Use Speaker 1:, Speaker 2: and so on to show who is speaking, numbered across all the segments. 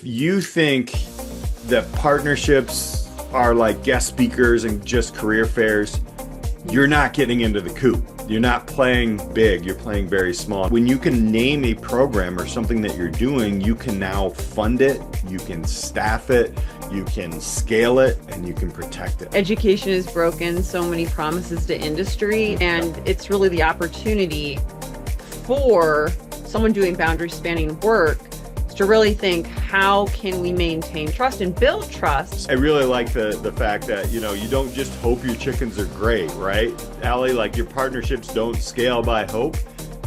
Speaker 1: if you think that partnerships are like guest speakers and just career fairs, you're not getting into the coop. You're not playing big, you're playing very small. When you can name a program or something that you're doing, you can now fund it, you can staff it, you can scale it, and you can protect it.
Speaker 2: Education is broken, so many promises to industry, and it's really the opportunity for someone doing boundary spanning work to really think, how can we maintain trust and build trust?
Speaker 1: I really like the fact that, you don't just hope your chickens are great, right? Alli, like your partnerships don't scale by hope,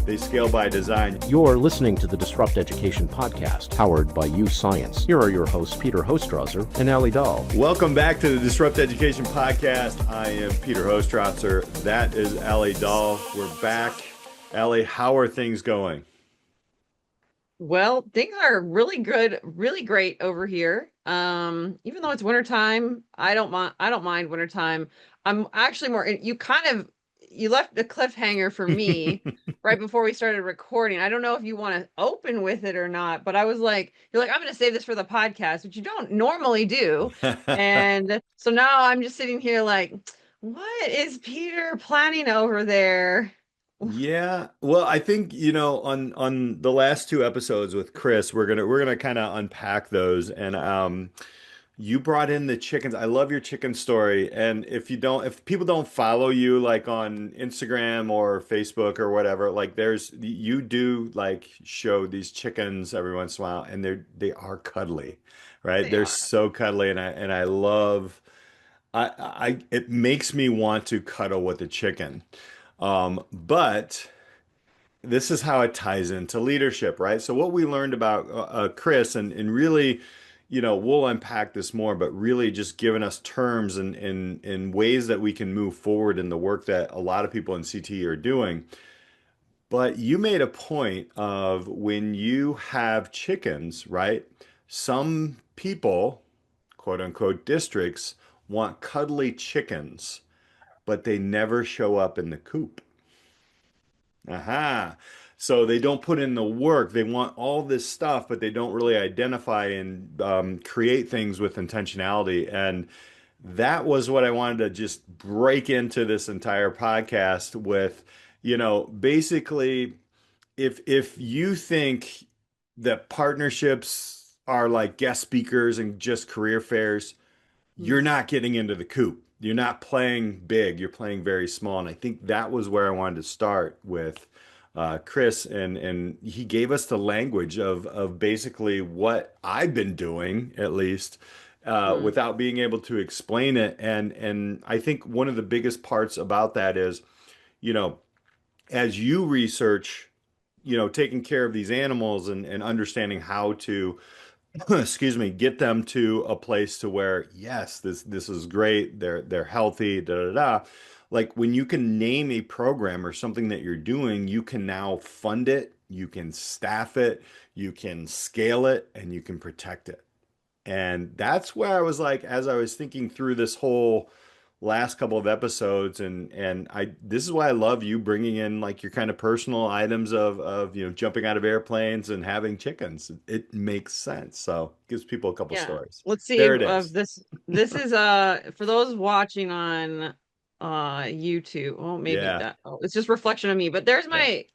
Speaker 1: they scale by design.
Speaker 3: You're listening to the Disrupt Education podcast, powered by U Science. Here are your hosts, Peter Hostrawser and Alli Dahl.
Speaker 1: Welcome back to the Disrupt Education podcast. I am Peter Hostrawser. That is Alli Dahl. We're back. Alli, how are things going?
Speaker 2: Well, things are really good, really great over here. Even though it's wintertime, I don't mind wintertime. I'm actually more, you left a cliffhanger for me right before we started recording. I don't know if you want to open with it or not, but I was like, you're like, I'm going to save this for the podcast, which you don't normally do. And so now I'm just sitting here like, what is Peter planning over there?
Speaker 1: Yeah, well, I think, on the last two episodes with Chris, we're gonna kind of unpack those. And you brought in the chickens. I love your chicken story. And if people don't follow you like on Instagram or Facebook or whatever, like you do like show these chickens every once in a while, and they are cuddly, right? They're so cuddly, and I love. It makes me want to cuddle with a chicken. But this is how it ties into leadership, right? So what we learned about Chris, and really, we'll unpack this more, but really just giving us terms and in ways that we can move forward in the work that a lot of people in CTE are doing. But you made a point of when you have chickens, right? Some people, quote unquote, districts want cuddly chickens, but they never show up in the coop. Aha. So they don't put in the work. They want all this stuff, but they don't really identify and create things with intentionality. And that was what I wanted to just break into this entire podcast with, basically, if you think that partnerships are like guest speakers and just career fairs, you're not getting into the coop. You're not playing big, you're playing very small. And I think that was where I wanted to start with Chris. And he gave us the language of basically what I've been doing, at least, without being able to explain it. And I think one of the biggest parts about that is, as you research, taking care of these animals and understanding how to excuse me, get them to a place to where, yes, this is great. They're healthy, da da da. Like when you can name a program or something that you're doing, you can now fund it, you can staff it, you can scale it, and you can protect it. And that's where I was like, as I was thinking through this whole last couple of episodes, and this is why I love you bringing in like your kind of personal items of jumping out of airplanes and having chickens. It makes sense. So it gives people a couple stories.
Speaker 2: Let's see
Speaker 1: There it
Speaker 2: if
Speaker 1: is.
Speaker 2: this is for those watching on YouTube. Oh, maybe it's just reflection of me, but there's my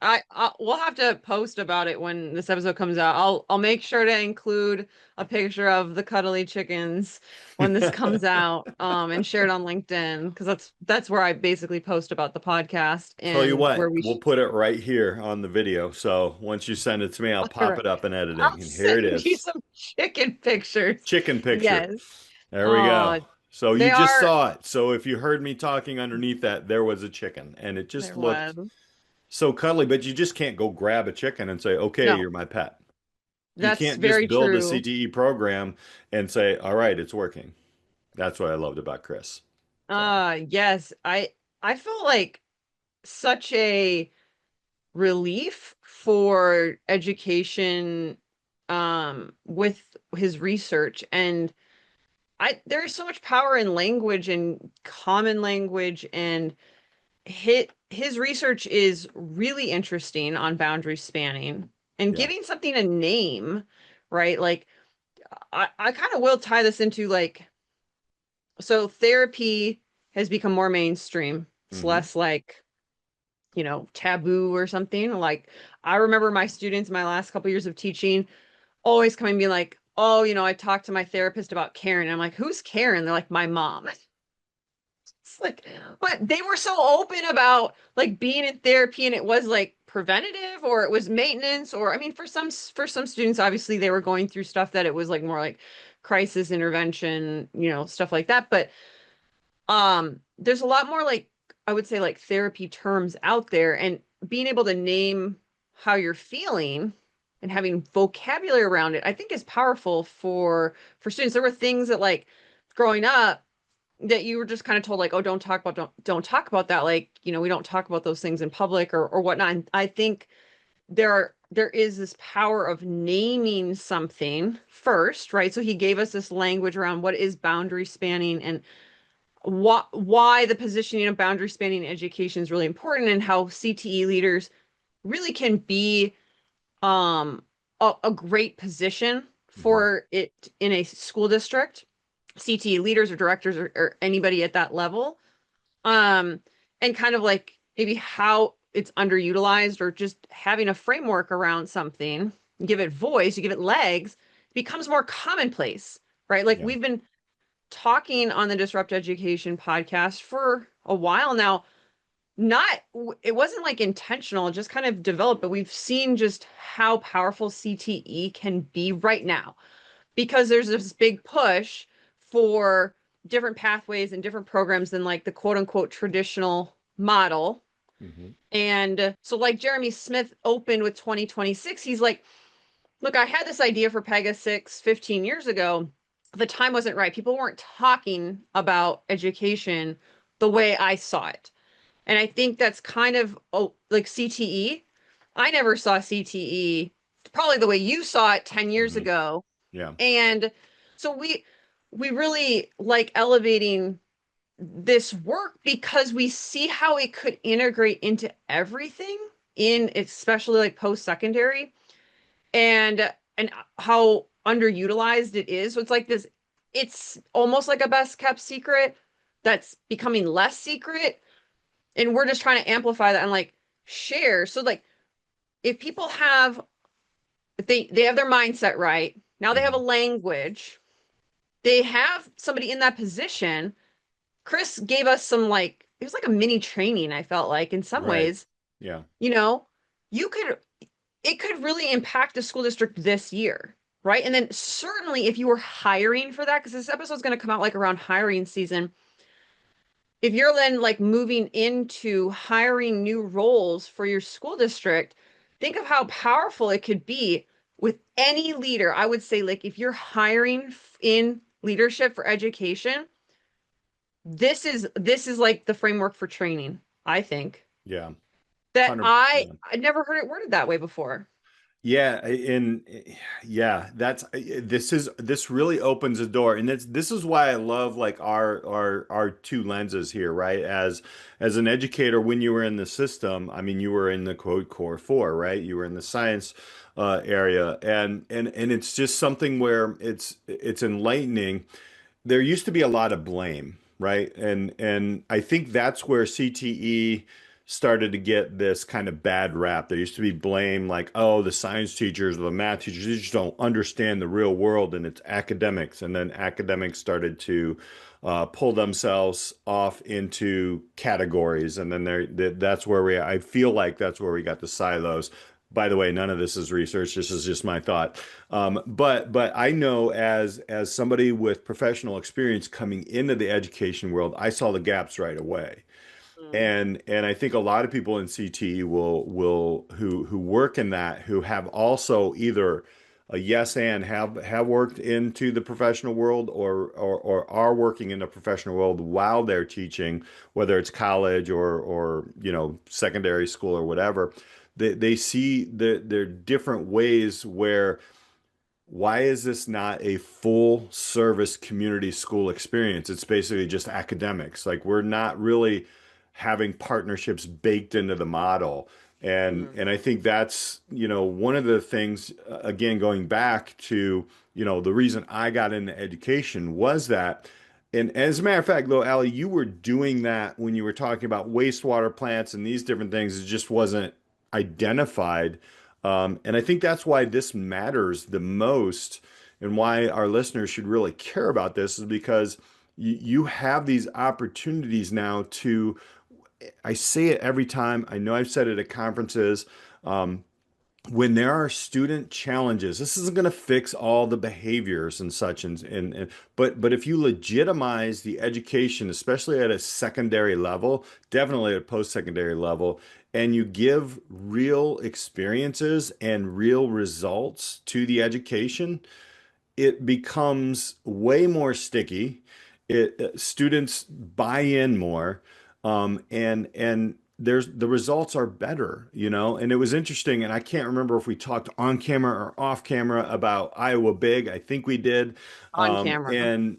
Speaker 2: we'll have to post about it when this episode comes out. I'll make sure to include a picture of the cuddly chickens when this comes out and share it on LinkedIn, because that's where I basically post about the podcast. And
Speaker 1: tell you what,
Speaker 2: where
Speaker 1: we'll put it right here on the video. So once you send it to me, I'll pop it up in editing.
Speaker 2: I'll
Speaker 1: And here it
Speaker 2: send you
Speaker 1: is.
Speaker 2: some chicken pictures.
Speaker 1: Chicken picture.
Speaker 2: Yes.
Speaker 1: There we go. So you
Speaker 2: They
Speaker 1: just
Speaker 2: are
Speaker 1: saw it. So if you heard me talking underneath that, there was a chicken, and it just
Speaker 2: there
Speaker 1: looked
Speaker 2: was.
Speaker 1: so cuddly, but you just can't go grab a chicken and say, okay,
Speaker 2: No,
Speaker 1: you're my pet. You
Speaker 2: that's
Speaker 1: can't just
Speaker 2: very
Speaker 1: build a
Speaker 2: true.
Speaker 1: CTE program and say, all right, it's working. That's what I loved about Chris.
Speaker 2: Yes, I felt like such a relief for education with his research. And there's so much power in language and common language, and his research is really interesting on boundary spanning and
Speaker 1: Yeah.
Speaker 2: giving something a name, right? Like I kind of will tie this into like, so therapy has become more mainstream. It's
Speaker 1: Hmm.
Speaker 2: less like, taboo or something. Like I remember my students, my last couple years of teaching, always coming and being like, oh, I talked to my therapist about Karen. And I'm like, who's Karen? They're like, my mom. It's like, but they were so open about like being in therapy, and it was like preventative or it was maintenance, or I mean, for some students, obviously they were going through stuff that it was like more like crisis intervention, stuff like that. But there's a lot more like, I would say, like therapy terms out there, and being able to name how you're feeling and having vocabulary around it, I think is powerful for students. There were things that like growing up that you were just kind of told like, oh, don't talk about that. Like, we don't talk about those things in public or whatnot. And I think there is this power of naming something first, right? So he gave us this language around what is boundary spanning, and why the positioning of boundary spanning education is really important, and how CTE leaders really can be a great position
Speaker 1: Hmm.
Speaker 2: for it in a school district, CTE leaders or directors or anybody at that level. Um, and kind of like maybe how it's underutilized, or just having a framework around something, you give it voice, you give it legs, it becomes more commonplace, right? Like
Speaker 1: Yeah.
Speaker 2: we've been talking on the Disrupt Education podcast for a while now. Not, it wasn't like intentional, it just kind of developed, but we've seen just how powerful CTE can be right now, because there's this big push for different pathways and different programs than like the quote unquote traditional model.
Speaker 1: Hmm.
Speaker 2: And so, like Jeremy Smith opened with 2026, he's like, look, I had this idea for Pegasus 15 years ago. The time wasn't right. People weren't talking about education the way I saw it. And I think that's kind of, like CTE. I never saw CTE probably the way you saw it 10 years
Speaker 1: Hmm.
Speaker 2: ago.
Speaker 1: Yeah.
Speaker 2: And so we really like elevating this work because we see how it could integrate into everything, in especially like post-secondary, and how underutilized it is. So it's like this, it's almost like a best kept secret that's becoming less secret. And we're just trying to amplify that and like share. So like if people have, if they have their mindset right, now they have a
Speaker 1: Hmm.
Speaker 2: language, they have somebody in that position. Chris gave us some like, it was like a mini training, I felt like in some
Speaker 1: Right.
Speaker 2: ways,
Speaker 1: Yeah.
Speaker 2: you know, you could, it could really impact the school district this year, right? And then certainly if you were hiring for that, because this episode is going to come out like around hiring season, if you're then like moving into hiring new roles for your school district, think of how powerful it could be with any leader. I would say, like, if you're hiring in leadership for education, this is like the framework for training, I think.
Speaker 1: Yeah.
Speaker 2: That
Speaker 1: 100.
Speaker 2: I never heard it worded that way before.
Speaker 1: Yeah, and yeah, this really opens a door, and this is why I love like our two lenses here, right? As an educator, when you were in the system, I mean, you were in the code core four, right? You were in the science area, and it's just something where it's enlightening. There used to be a lot of blame, right? And I think that's where CTE started to get this kind of bad rap. There used to be blame like, oh, the science teachers or the math teachers, they just don't understand the real world and it's academics. And then academics started to pull themselves off into categories. And then that's where I feel like that's where we got the silos. By the way, none of this is research. This is just my thought. But I know as somebody with professional experience coming into the education world, I saw the gaps right away.
Speaker 2: Mm.
Speaker 1: And I think a lot of people in CT will who work in that, who have also either a yes and have worked into the professional world, or are working in the professional world while they're teaching, whether it's college or secondary school or whatever. They see there are different ways where, why is this not a full service community school experience? It's basically just academics. Like we're not really having partnerships baked into the model. And I think that's, one of the things, again, going back to, the reason I got into education was that. And as a matter of fact, though, Allie, you were doing that when you were talking about wastewater plants and these different things. It just wasn't identified. And I think that's why this matters the most and why our listeners should really care about this is because you have these opportunities now to, I say it every time. I know I've said it at conferences. Um, when there are student challenges, this isn't going to fix all the behaviors and such, but if you legitimize the education, especially at a secondary level, definitely at a post-secondary level, and you give real experiences and real results to the education, it becomes way more sticky. Students buy in more, and there's the results are better, And it was interesting, and I can't remember if we talked on camera or off camera about Iowa Big. I think we did.
Speaker 2: On camera.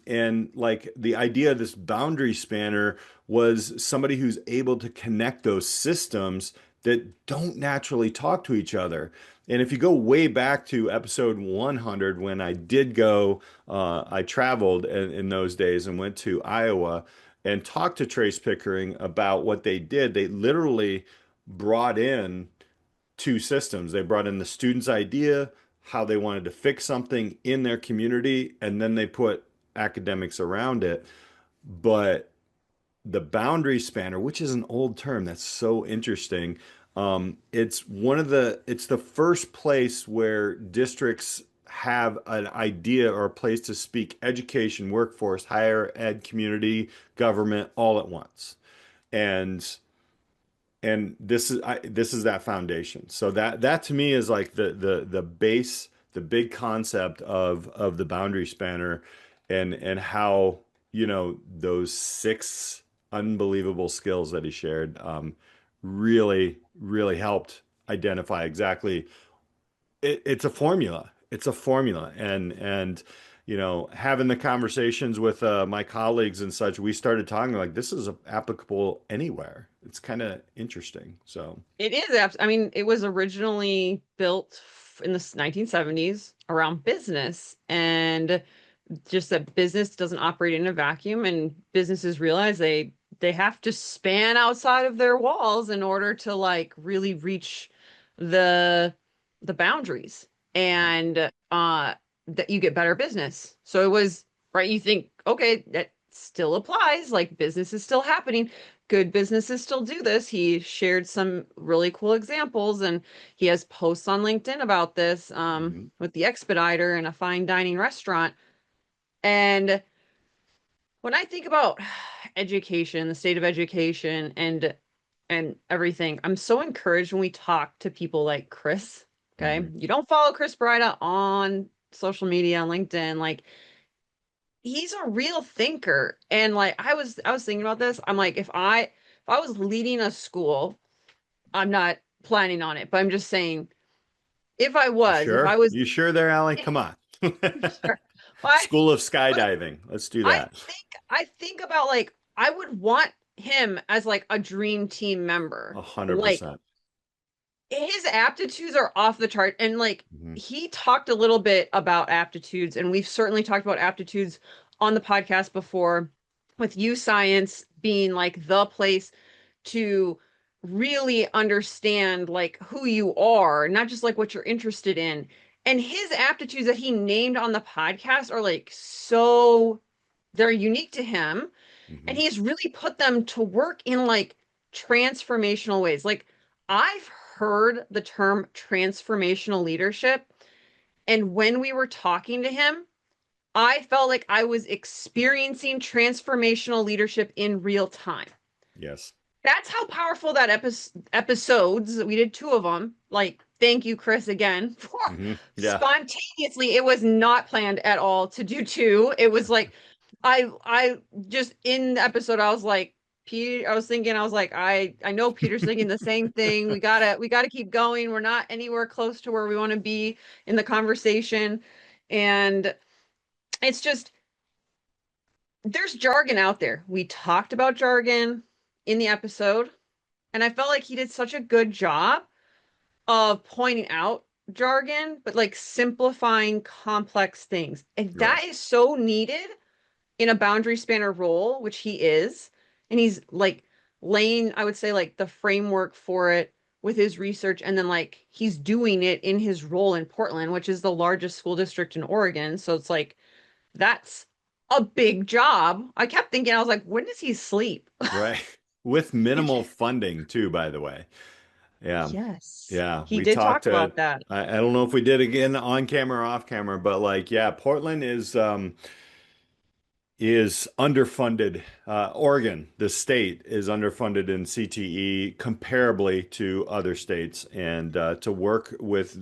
Speaker 1: And like the idea of this boundary spanner was somebody who's able to connect those systems that don't naturally talk to each other. And if you go way back to episode 100, when I did go, I traveled in those days and went to Iowa and talked to Trace Pickering about what they did. They literally brought in two systems. They brought in the student's idea, how they wanted to fix something in their community, and then they put academics around it. But the boundary spanner, which is an old term that's so interesting. It's the first place where districts have an idea or a place to speak education, workforce, higher ed, community, government all at once. And this is that foundation. So that to me is like the base, the big concept of the boundary spanner and how, those six unbelievable skills that he shared really, really helped identify exactly. It's a formula. It's a formula. And having the conversations with my colleagues and such, we started talking like this is applicable anywhere. It's kind of interesting. So
Speaker 2: It is. I mean, it was originally built in the 1970s around business and just that business doesn't operate in a vacuum and businesses realize they have to span outside of their walls in order to like really reach the boundaries and that you get better business. So it was right. You think, okay, that still applies. Like business is still happening. Good businesses still do this. He shared some really cool examples and he has posts on LinkedIn about this
Speaker 1: mhm.
Speaker 2: with the expediter and a fine dining restaurant. And when I think about education, the state of education and everything, I'm so encouraged when we talk to people like Chris. Okay.
Speaker 1: Mhm.
Speaker 2: You don't follow Chris Brida on social media, on LinkedIn. Like he's a real thinker. And like I was thinking about this. I'm like, if I was leading a school, I'm not planning on it, but I'm just saying
Speaker 1: You
Speaker 2: if I
Speaker 1: sure?
Speaker 2: was
Speaker 1: You sure there, Allie? Come on.
Speaker 2: sure. Well,
Speaker 1: School of
Speaker 2: but
Speaker 1: skydiving. Let's do
Speaker 2: I
Speaker 1: that.
Speaker 2: I think about like I would want him as like a dream team member.
Speaker 1: A hundred
Speaker 2: Like
Speaker 1: percent.
Speaker 2: his aptitudes are off the chart and like
Speaker 1: Mhm.
Speaker 2: he talked a little bit about aptitudes and we've certainly talked about aptitudes on the podcast before with you science being like the place to really understand like who you are, not just like what you're interested in. And his aptitudes that he named on the podcast are like so they're unique to him and
Speaker 1: Mhm.
Speaker 2: he's really put them to work in like transformational ways. Like I've heard the term transformational leadership and when we were talking to him, I felt like I was experiencing transformational leadership in real time.
Speaker 1: Yes.
Speaker 2: That's how powerful that episodes, we did two of them. Like, thank you, Chris, again for
Speaker 1: Yeah.
Speaker 2: spontaneously. It was not planned at all to do two. It was like, I just in the episode, I was like, Peter, I was thinking, I was like, I know Peter's thinking the same thing. We gotta keep going. We're not anywhere close to where we want to be in the conversation. And it's just there's jargon out there. We talked about jargon in the episode, and I felt like he did such a good job of pointing out jargon, but like simplifying complex things. And
Speaker 1: Right.
Speaker 2: that is so needed in a boundary spanner role, which he is. And he's like laying, I would say, like the framework for it with his research. And then like he's doing it in his role in Portland, which is the largest school district in Oregon. So it's like, that's a big job. I kept thinking, I was like, when does he sleep?
Speaker 1: Right. With minimal funding too, by the way. Yeah.
Speaker 2: Yes.
Speaker 1: Yeah.
Speaker 2: He
Speaker 1: We
Speaker 2: did
Speaker 1: talked
Speaker 2: talk
Speaker 1: to,
Speaker 2: about that.
Speaker 1: I don't know if we did again on camera or off camera, but like, yeah, Portland is underfunded. Oregon, the state, is underfunded in CTE comparably to other states. And to work with,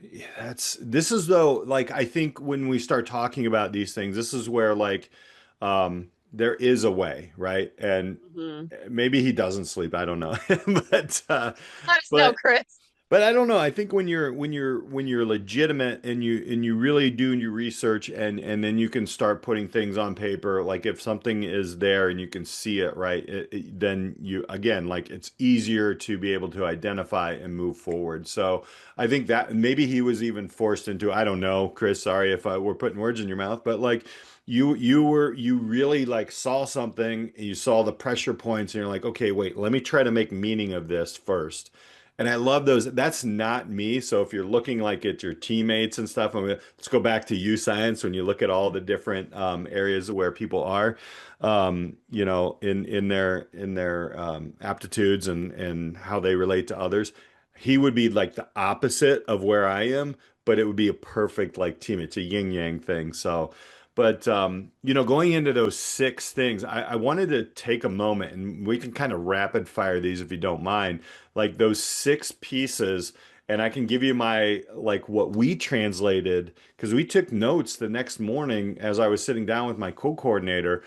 Speaker 1: this is though, like, I think when we start talking about these things, this is where like there is a way, right? And
Speaker 2: Mhm.
Speaker 1: maybe he doesn't sleep, I don't know. But
Speaker 2: Let us know,
Speaker 1: but
Speaker 2: Chris.
Speaker 1: but I don't know. I think when you're legitimate and you really do your research and then you can start putting things on paper. Like if something is there and you can see it, right? Then you again like it's easier to be able to identify and move forward. So I think that maybe he was even forced into. I don't know, Chris. Sorry if we're putting words in your mouth, but like you really like saw something, you saw the pressure points, and you're like, okay, wait, let me try to make meaning of this first. And I love those. That's not me. So if you're looking like at your teammates and stuff, let's go back to U Science when you look at all the different areas where people are, in their aptitudes and how they relate to others. He would be like the opposite of where I am, but it would be a perfect like team. It's a yin yang thing. So, but going into those six things, I wanted to take a moment and we can kind of rapid fire these if you don't mind like those six pieces, and I can give you my like what we translated because we took notes the next morning as I was sitting down with my co-coordinator,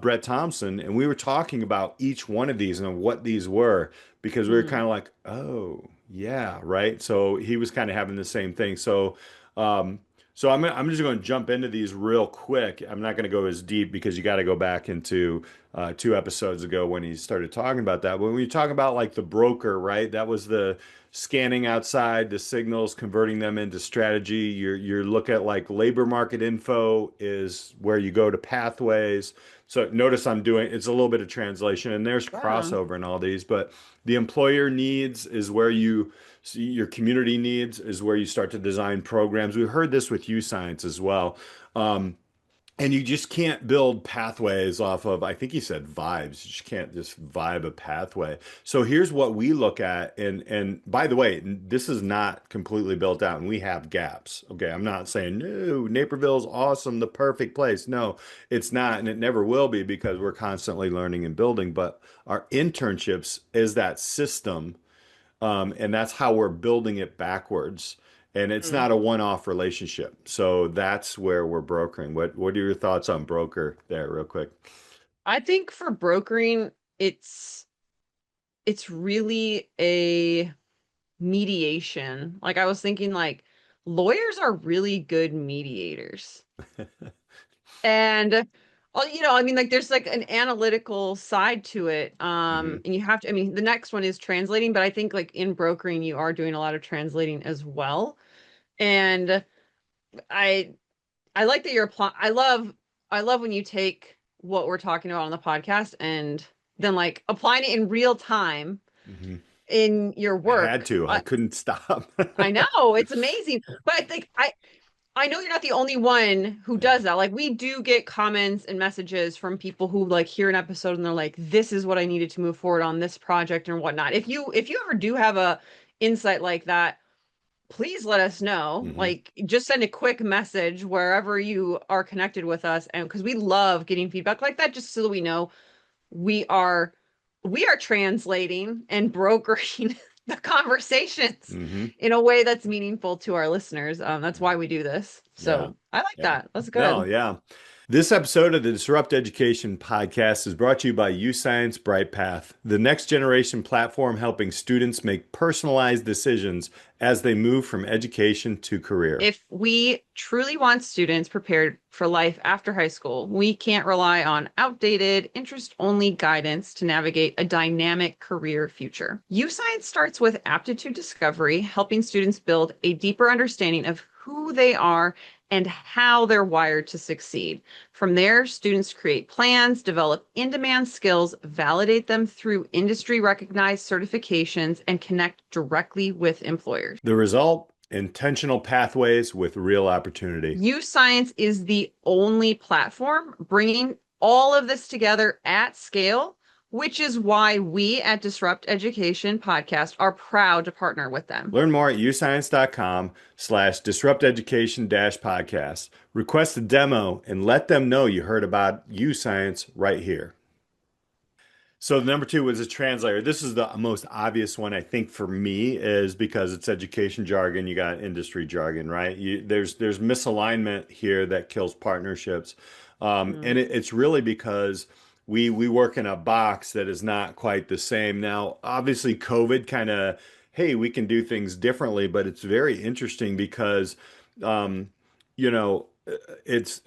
Speaker 1: Brett Thompson, and we were talking about each one of these and what these were because we were
Speaker 2: Mm.
Speaker 1: kind of like, oh yeah, right. So he was kind of having the same thing. Um, so I'm just going to jump into these real quick. I'm not going to go as deep because you got to go back into 2 episodes ago when he started talking about that. When we talk about like the broker, right? That was the scanning outside the signals, converting them into strategy. You look at like labor market info is where you go to pathways. So notice I'm doing it's a little bit of translation and there's
Speaker 2: Wow.
Speaker 1: crossover in all these, but the employer needs is where you see your community needs is where you start to design programs. We heard this with U Science as well. Um, and you just can't build pathways off of, I think he said vibes. You just can't just vibe a pathway. So here's what we look at. And by the way, this is not completely built out and we have gaps. Okay. I'm not saying, no, Naperville's awesome, the perfect place. No, it's not. And it never will be because we're constantly learning and building. But our internships is that system and that's how we're building it backwards. And it's
Speaker 2: Mm.
Speaker 1: not a one-off relationship. So that's where we're brokering. What are your thoughts on broker there, real quick?
Speaker 2: I think for brokering, it's it's really a mediation. Like I was thinking like lawyers are really good mediators. And I mean like there's like an analytical side to it.
Speaker 1: Hmm.
Speaker 2: And you have to I mean the next one is translating, but I think like in brokering you are doing a lot of translating as well. And I I like that you're applying. I love when you take what we're talking about on the podcast and then like applying it in real time
Speaker 1: Hmm.
Speaker 2: in your
Speaker 1: I had
Speaker 2: work.
Speaker 1: to. I couldn't stop.
Speaker 2: I know it's amazing, but I think I know you're not the only one who
Speaker 1: Yeah.
Speaker 2: does that. Like we do get comments and messages from people who like hear an episode and they're like, "This is what I needed to move forward on this project and whatnot." If you ever do have a insight like that, please let us know.
Speaker 1: Hmm.
Speaker 2: Like, just send a quick message wherever you are connected with us, and because we love getting feedback like that, just so that we know we are we are translating and brokering the conversations
Speaker 1: Hmm.
Speaker 2: in a way that's meaningful to our listeners. That's why we do this.
Speaker 1: Yeah.
Speaker 2: So I like
Speaker 1: Yeah.
Speaker 2: that. That's
Speaker 1: No,
Speaker 2: good.
Speaker 1: yeah. This episode of the Disrupt Education podcast is brought to you by UScience BrightPath, the next generation platform helping students make personalized decisions as they move from education to career.
Speaker 2: If we truly want students prepared for life after high school, we can't rely on outdated, interest-only guidance to navigate a dynamic career future. UScience starts with aptitude discovery, helping students build a deeper understanding of who they are and how they're wired to succeed. From there, students create plans, develop in-demand skills, validate them through industry-recognized certifications, and connect directly with employers.
Speaker 1: The result? Intentional pathways with real opportunity.
Speaker 2: UScience is the only platform bringing all of this together at scale, which is why we at Disrupt Education Podcast are proud to partner with them.
Speaker 1: Learn more at uscience.com/disrupteducation-podcast. Request a demo and let them know you heard about UScience right here. So the number 2 was a translator. This is the most obvious one, I think, for me, is because it's education jargon. You got industry jargon, right? There's misalignment here that kills partnerships, and it's really because we work in a box that is not quite the same. Now, obviously, COVID kind of, hey, we can do things differently, but it's very interesting because, um, you know, it's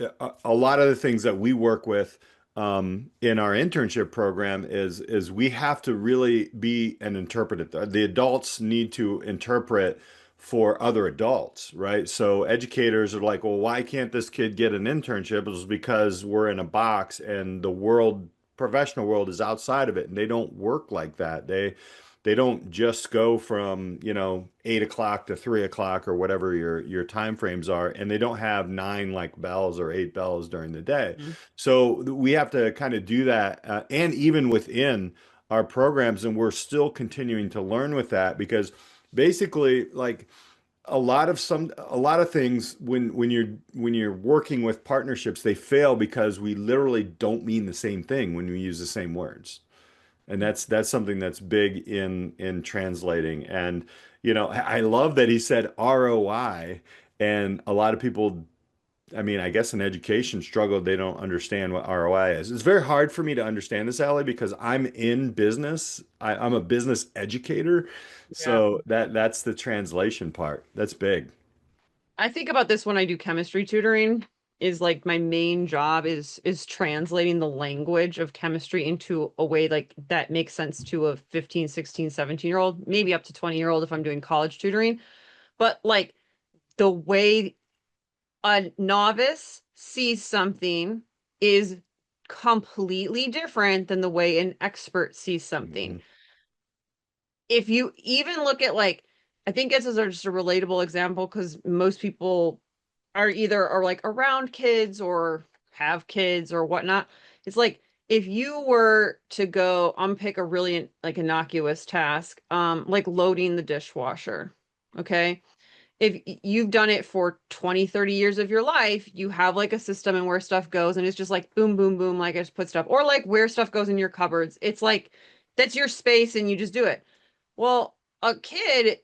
Speaker 1: a lot of the things that we work with in our internship program is we have to really be an interpreter. The adults need to interpret for other adults, right? So educators are like, well, why can't this kid get an internship? It's because we're in a box and the world, professional world is outside of it, and they don't work like that. They don't just go from, 8 o'clock to 3 o'clock or whatever your time frames are, and they don't have 9 like bells or 8 bells during the day.
Speaker 2: Mm-hmm.
Speaker 1: So we have to kind of do that, and even within our programs, and we're still continuing to learn with that because basically, like a lot of things when you're working with partnerships, they fail because we literally don't mean the same thing when we use the same words. And that's something that's big in translating. And I love that he said ROI, and a lot of people, I mean, I guess in education struggle, they don't understand what ROI is. It's very hard for me to understand this, Allie, because I'm in business. I'm a business educator.
Speaker 2: Yeah.
Speaker 1: So that's the translation part. That's big.
Speaker 2: I think about this when I do chemistry tutoring, is like my main job is translating the language of chemistry into a way like that makes sense to a 15, 16, 17-year-old, maybe up to 20-year-old if I'm doing college tutoring. But like the way a novice sees something is completely different than the way an expert sees something.
Speaker 1: Mhm.
Speaker 2: If you even look at like, I think this is just a relatable example because most people are like around kids or have kids or whatnot. It's like if you were to go unpick a really like innocuous task, like loading the dishwasher, okay? If you've done it for 20, 30 years of your life, you have like a system and where stuff goes, and it's just like boom, boom, boom, like I just put stuff, or like where stuff goes in your cupboards. It's like that's your space and you just do it. Well, a kid,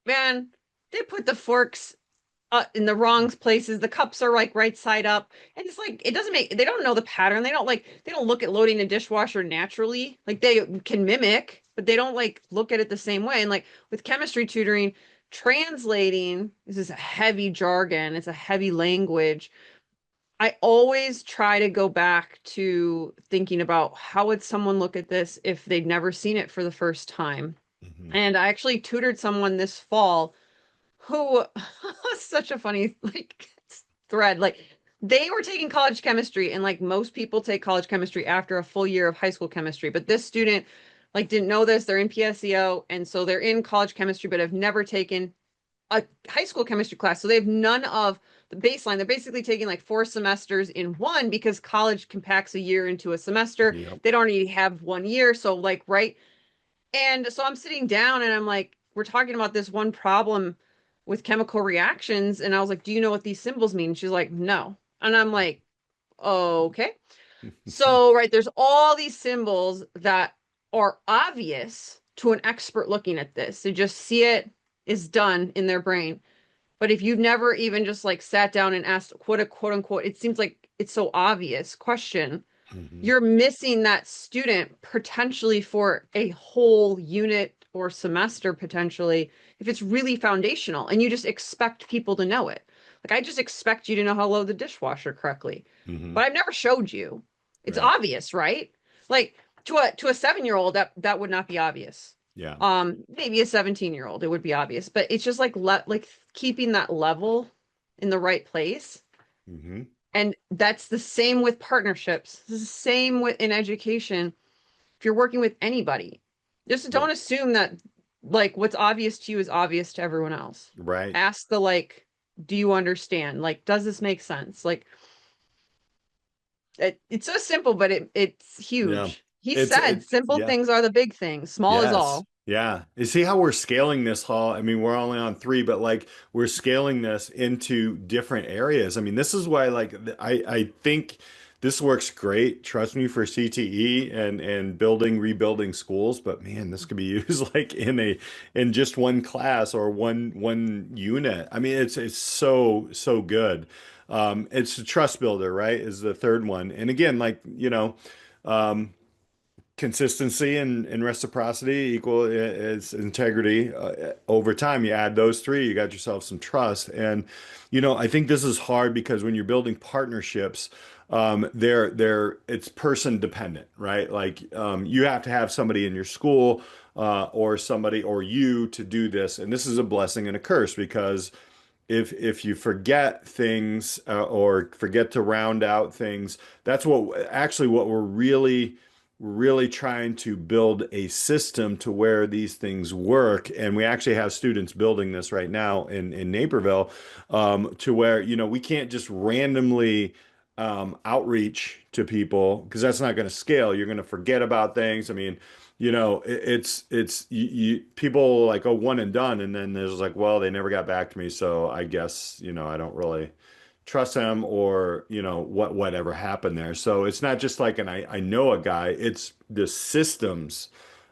Speaker 2: man, they put the forks in the wrong places. The cups are like right side up. And it's like, it doesn't make, they don't know the pattern. They don't look at loading a dishwasher naturally. Like they can mimic, but they don't like look at it the same way. And like with chemistry tutoring, translating, this is a heavy jargon, it's a heavy language. I always try to go back to thinking about how would someone look at this if they'd never seen it for the first time.
Speaker 1: Mhm.
Speaker 2: And I actually tutored someone this fall who such a funny like thread. Like they were taking college chemistry, and like most people take college chemistry after a full year of high school chemistry. But this student like didn't know this. They're in PSEO, and so they're in college chemistry, but have never taken a high school chemistry class. So they have none of the baseline. They're basically taking like 4 semesters in one because college compacts a year into a semester.
Speaker 1: Yep.
Speaker 2: They don't already have 1 year. So like, right. And so I'm sitting down and I'm like, we're talking about this one problem with chemical reactions. And I was like, do you know what these symbols mean? She's like, no. And I'm like, okay. So, right, there's all these symbols that are obvious to an expert looking at this. They just see it is done in their brain. But if you've never even just like sat down and asked what a quote unquote, it seems like it's so obvious question,
Speaker 1: Hmm.
Speaker 2: you're missing that student potentially for a whole unit or semester potentially if it's really foundational and you just expect people to know it. Like I just expect you to know how to load the dishwasher correctly.
Speaker 1: Hmm.
Speaker 2: But I've never showed you. It's
Speaker 1: Right.
Speaker 2: obvious, right? Like to a 7-year-old that would not be obvious.
Speaker 1: Yeah.
Speaker 2: Maybe a 17-year-old it would be obvious, but it's just like keeping that level in the right place.
Speaker 1: Hmm.
Speaker 2: And that's the same with partnerships. It's the same with in education. If you're working with anybody, just
Speaker 1: Right.
Speaker 2: don't assume that like what's obvious to you is obvious to everyone else.
Speaker 1: Right.
Speaker 2: Ask the like, do you understand? Like, does this make sense? Like, it's so simple, but it's
Speaker 1: Yeah.
Speaker 2: huge. He
Speaker 1: It
Speaker 2: said simple
Speaker 1: yeah.
Speaker 2: things are the big things. Small is
Speaker 1: Yes.
Speaker 2: all.
Speaker 1: Yeah. You see how we're scaling this hall? I mean, we're only on three, but like we're scaling this into different areas. I mean, this is why like I think this works great. Trust me for CTE and building, rebuilding schools, but man, this could be used like in just one class or one unit. I mean, it's so good. It's a trust builder, right? Is the third one. And again, like, um, consistency and reciprocity equal is integrity. Over time, you add those three, you got yourself some trust. And, I think this is hard because when you're building partnerships, it's person dependent, right? Like, you have to have somebody in your school, or somebody or you to do this. And this is a blessing and a curse because if you forget things, or forget to round out things, that's what we're really trying to build a system to where these things work. And we actually have students building this right now in Naperville, to where, we can't just randomly outreach to people because that's not going to scale. You're going to forget about things. I mean, it's people like, oh, one and done, and then there's like, well, they never got back to me, so I guess, I don't really trust them, or whatever happened there. So it's not just like I know a guy, it's the systems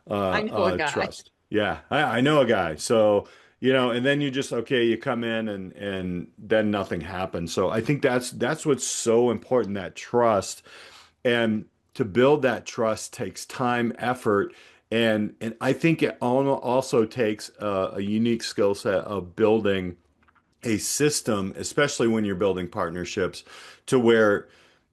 Speaker 2: I know a guy.
Speaker 1: trust. Yeah, I know a guy. So, and then you just, okay, you come in and then nothing happens. So I think that's what's so important, that trust. And to build that trust takes time, effort, and I think it also takes a unique skill set of building a system, especially when you're building partnerships, to where,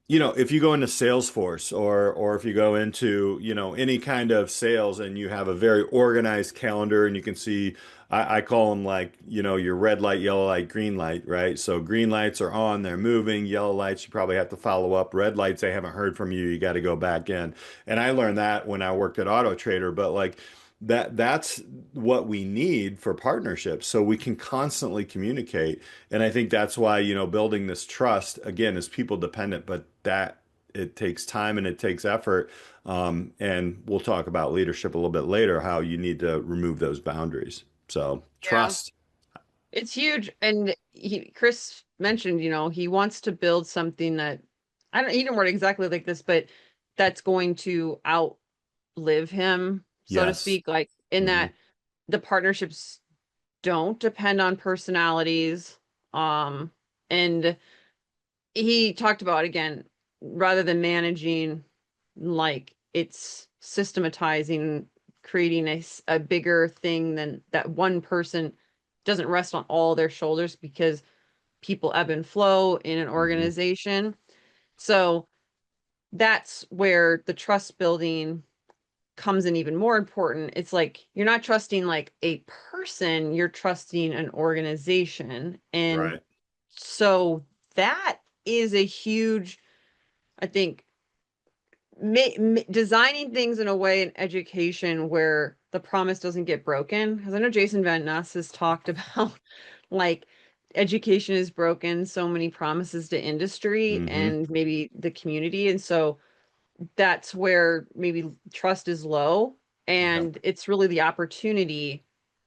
Speaker 1: if you go into Salesforce, or if you go into, any kind of sales, and you have a very organized calendar, and you can see, I call them like, your red light, yellow light, green light, right? So green lights are on, they're moving. Yellow lights, you probably have to follow up. Red lights, they haven't heard from you, you got to go back in. And I learned that when I worked at Auto Trader, but like that's what we need for partnerships, so we can constantly communicate. And I think that's why, building this trust again is people dependent, but that it takes time and it takes effort. And we'll talk about leadership a little bit later, how you need to remove those boundaries. So
Speaker 2: Yeah.
Speaker 1: trust.
Speaker 2: It's huge. And Chris mentioned, he wants to build something that he didn't word it exactly like this, but that's going to outlive him, so to
Speaker 1: Yes.
Speaker 2: speak, like in
Speaker 1: Hmm.
Speaker 2: that the partnerships don't depend on personalities. Um, and he talked about again, rather than managing, like it's systematizing, creating a bigger thing than that one person doesn't rest on all their shoulders because people ebb and flow in an
Speaker 1: Hmm.
Speaker 2: organization. So that's where the trust building comes in even more important. It's like you're not trusting like a person, you're trusting an organization. And
Speaker 1: Right.
Speaker 2: so that is a huge, I think, designing things in a way in education where the promise doesn't get broken. Because I know Jason Van Ness has talked about like education is broken, so many promises to industry
Speaker 1: Hmm.
Speaker 2: and maybe the community. And so that's where maybe trust is low.
Speaker 1: Yeah.
Speaker 2: And it's really the opportunity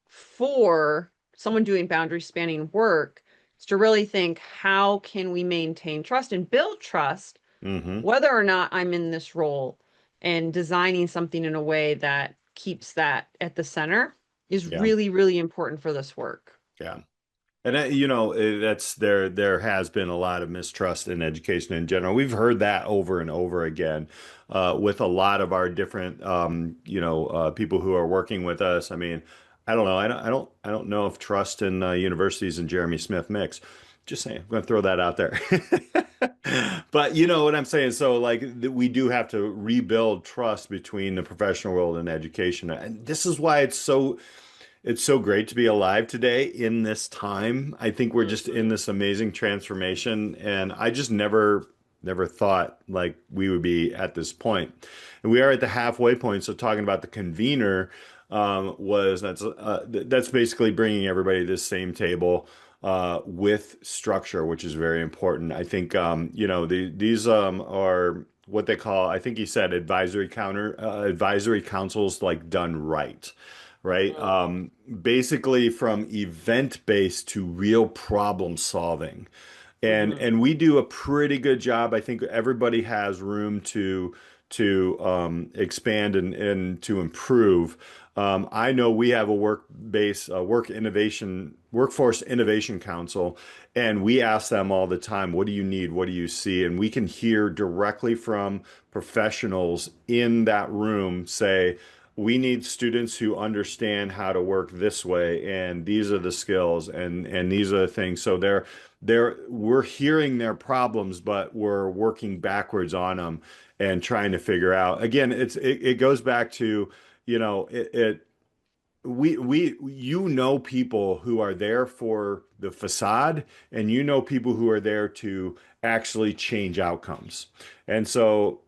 Speaker 2: for someone doing boundary spanning work is to really think, how can we maintain trust and build trust,
Speaker 1: Hmm.
Speaker 2: whether or not I'm in this role, and designing something in a way that keeps that at the center is
Speaker 1: Yeah.
Speaker 2: really, really important for this work.
Speaker 1: Yeah. And that's there has been a lot of mistrust in education in general. We've heard that over and over again with a lot of our different people who are working with us. I mean, I don't know. I don't know if trust in universities and Jeremy Smith mix. Just saying, I'm going to throw that out there. But you know what I'm saying? So like we do have to rebuild trust between the professional world and education. And this is why it's so great to be alive today in this time. I think we're just in
Speaker 2: Mhm.
Speaker 1: this amazing transformation, and I just never thought like we would be at this point. And we are at the halfway point. So talking about the convener was that's basically bringing everybody to the same table with structure, which is very important. I think these are what they call, I think he said advisory councils like done right, right?
Speaker 2: Mm.
Speaker 1: Basically from event based to real problem solving.
Speaker 2: Mhm.
Speaker 1: And we do a pretty good job. I think everybody has room to expand and to improve. I know we have a workforce innovation council, and we ask them all the time, what do you need? What do you see? And we can hear directly from professionals in that room say, we need students who understand how to work this way, and these are the skills, and these are the things. So we're hearing their problems, but we're working backwards on them and trying to figure out. Again, it goes back to, you know, it we people who are there for the facade, and people who are there to actually change outcomes. And so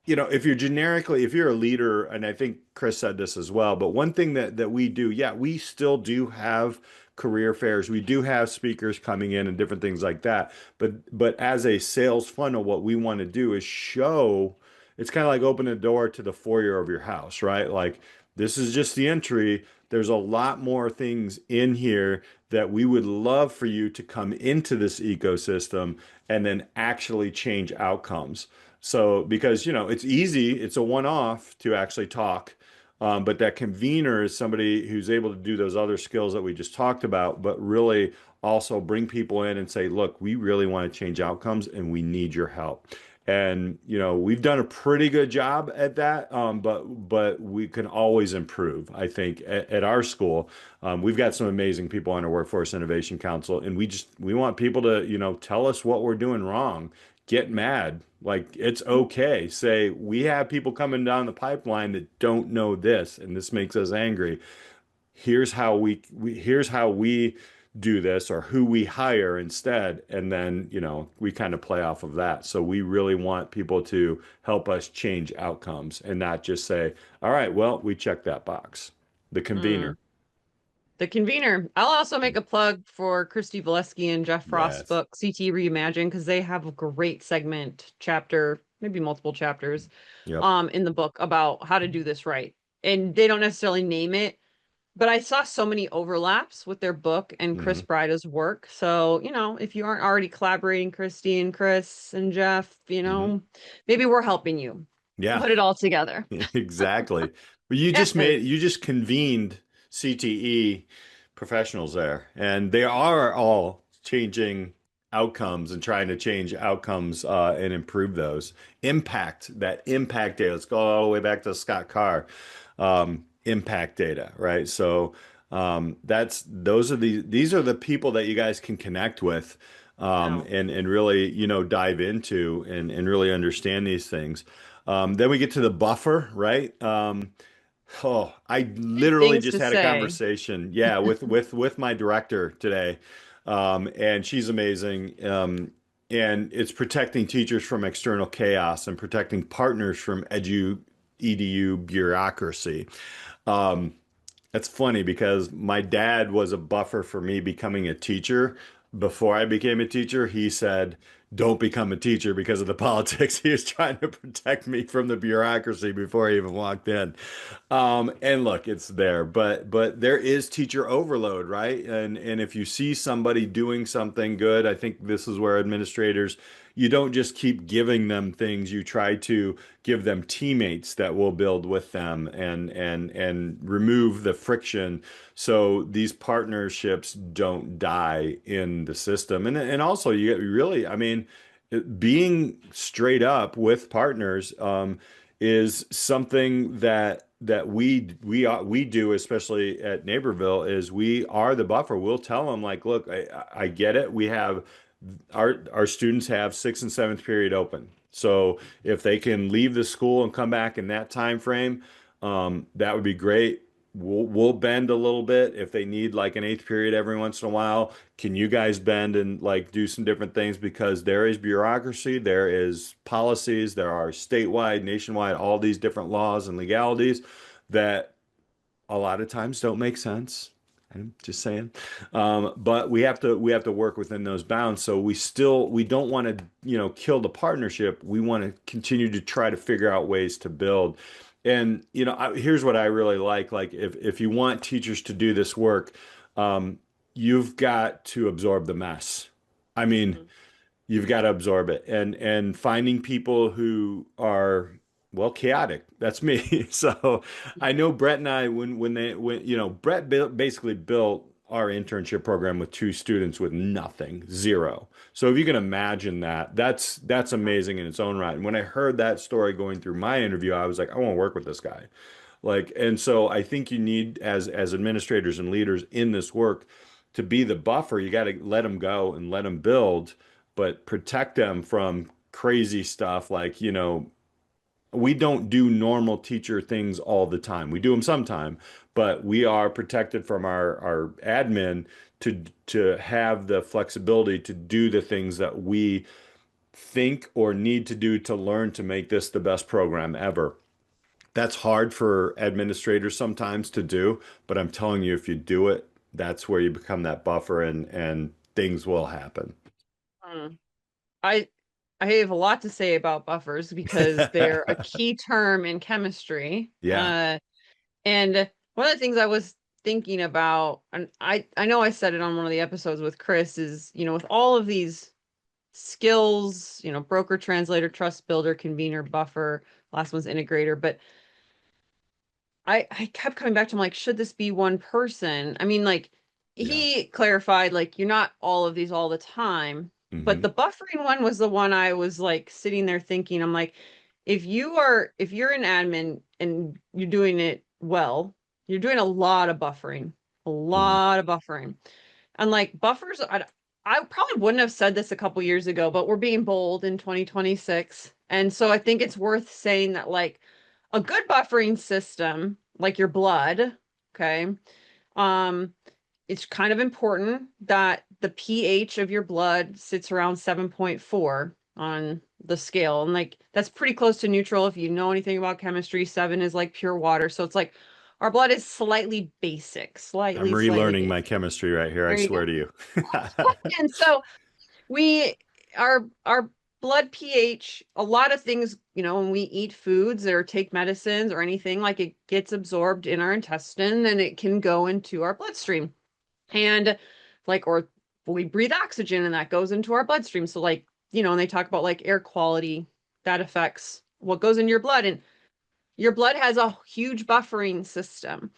Speaker 1: if you're a leader, and I think Chris said this as well, but one thing that we do, yeah, we still do have career fairs. We do have speakers coming in and different things like that. But as a sales funnel, what we want to do is show, it's kind of like open a door to the foyer of your house, right? Like this is just the entry. There's a lot more things in here that we would love for you to come into this ecosystem and then actually change outcomes. So, because, it's easy, it's a one-off to actually talk. But that convener is somebody who's able to do those other skills that we just talked about, but really also bring people in and say, look, we really want to change outcomes and we need your help. And, we've done a pretty good job at that. But we can always improve, I think, at our school. We've got some amazing people on our Workforce Innovation Council, and we want people to, tell us what we're doing wrong, get mad. Like it's okay. Say, we have people coming down the pipeline that don't know this, and this makes us angry. Here's how we do this, or who we hire instead. And then, we kind of play off of that. So we really want people to help us change outcomes and not just say, all right, well, we checked that box. The
Speaker 2: Mm.
Speaker 1: convener.
Speaker 2: The convener. I'll also make a plug for Christy Valesky and Jeff Frost's
Speaker 1: Yes.
Speaker 2: book, CT Reimagine, because they have a great segment, chapter, maybe multiple chapters,
Speaker 1: Yep.
Speaker 2: in the book about how to do this right. And they don't necessarily name it, but I saw so many overlaps with their book and Chris
Speaker 1: Hmm.
Speaker 2: Brida's work. So, if you aren't already collaborating, Christy and Chris and Jeff,
Speaker 1: Hmm.
Speaker 2: maybe we're helping you
Speaker 1: Yeah.
Speaker 2: put it all together.
Speaker 1: Exactly. But
Speaker 2: Yes.
Speaker 1: you just convened CTE professionals there, and they are all changing outcomes and trying to change outcomes and improve those. That impact data. Let's go all the way back to Scott Carr. Impact data, right? So these are the people that you guys can connect with
Speaker 2: Wow.
Speaker 1: and really, dive into and really understand these things. Then we get to the buffer, right? I
Speaker 2: Big
Speaker 1: literally
Speaker 2: things
Speaker 1: just
Speaker 2: to
Speaker 1: had a
Speaker 2: say.
Speaker 1: conversation, yeah, with my director today, and she's amazing. And it's protecting teachers from external chaos and protecting partners from edu bureaucracy. Um, that's funny because my dad was a buffer for me becoming a teacher. Before I became a teacher, he said, don't become a teacher because of the politics. He was trying to protect me from the bureaucracy before I even walked in. And look, it's there, but there is teacher overload, right? And if you see somebody doing something good, I think this is where administrators, you don't just keep giving them things, you try to give them teammates that will build with them and remove the friction so these partnerships don't die in the system. And also you really, I mean, being straight up with partners is something that we do, especially at Naperville, is we are the buffer. We'll tell them like, look, I get it. We have our students have sixth and seventh period open. So if they can leave the school and come back in that time frame, that would be great. We'll bend a little bit if they need like an eighth period every once in a while. Can you guys bend and like do some different things? Because there is bureaucracy, there is policies, there are statewide, nationwide, all these different laws and legalities that a lot of times don't make sense. I'm just saying. But we have to work within those bounds. So we don't want to, kill the partnership. We want to continue to try to figure out ways to build. And here's what I really like. Like if you want teachers to do this work, you've got to absorb the mess. I mean,
Speaker 2: Mhm.
Speaker 1: you've got to absorb it and finding people who are well chaotic. That's me. So I know Brett and I when Brett basically built our internship program with two students with nothing, zero. So if you can imagine that, that's amazing in its own right. And when I heard that story going through my interview, I was like, I want to work with this guy. Like, and so I think you need as administrators and leaders in this work to be the buffer. You got to let them go and let them build, but protect them from crazy stuff like, we don't do normal teacher things all the time. We do them sometime, but we are protected from our admin to have the flexibility to do the things that we think or need to do to learn to make this the best program ever. That's hard for administrators sometimes to do, but I'm telling you, if you do it, that's where you become that buffer and things will happen.
Speaker 2: Mm. I I have a lot to say about buffers because they're a key term in chemistry.
Speaker 1: Yeah,
Speaker 2: And one of the things I was thinking about, and I know I said it on one of the episodes with Chris, is, with all of these skills, broker, translator, trust builder, convener, buffer, last one's integrator, but I kept coming back to him like, should this be one person? I mean, like
Speaker 1: yeah.
Speaker 2: he clarified, like, you're not all of these all the time, but
Speaker 1: Hmm.
Speaker 2: the buffering one was the one I was like sitting there thinking, I'm like, if you're an admin and you're doing it well, you're doing a lot of buffering, a
Speaker 1: Hmm.
Speaker 2: lot of buffering. And like buffers, I probably wouldn't have said this a couple years ago, but we're being bold in 2026. And so I think it's worth saying that like a good buffering system, like your blood, okay, um, it's kind of important that the pH of your blood sits around 7.4 on the scale. And like that's pretty close to neutral. If you know anything about chemistry, 7 is like pure water. So it's like our blood is slightly basic,
Speaker 1: I'm
Speaker 2: slightly
Speaker 1: relearning my
Speaker 2: basic.
Speaker 1: chemistry right here, I
Speaker 2: There you
Speaker 1: swear
Speaker 2: go.
Speaker 1: to you.
Speaker 2: And so we our blood pH, a lot of things, when we eat foods or take medicines or anything, like it gets absorbed in our intestine and it can go into our bloodstream. And like, or we breathe oxygen and that goes into our bloodstream. So like, and they talk about like air quality that affects what goes in your blood. And your blood has a huge buffering system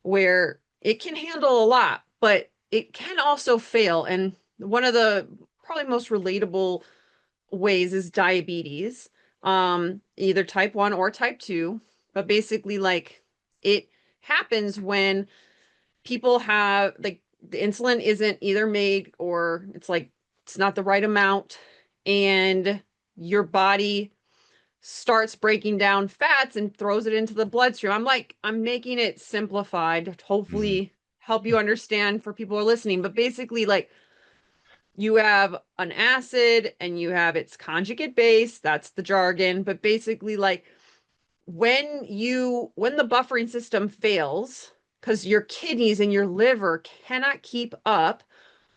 Speaker 2: where it can handle a lot, but it can also fail. And one of the probably most relatable ways is diabetes, either type 1 or type 2. But basically, like it happens when people have like the insulin isn't either made or it's like it's not the right amount, and your body starts breaking down fats and throws it into the bloodstream. I'm making it simplified to
Speaker 1: Mhm.
Speaker 2: hopefully help you understand for people who are listening. But basically, like you have an acid and you have its conjugate base, that's the jargon. But basically, like when the buffering system fails, because your kidneys and your liver cannot keep up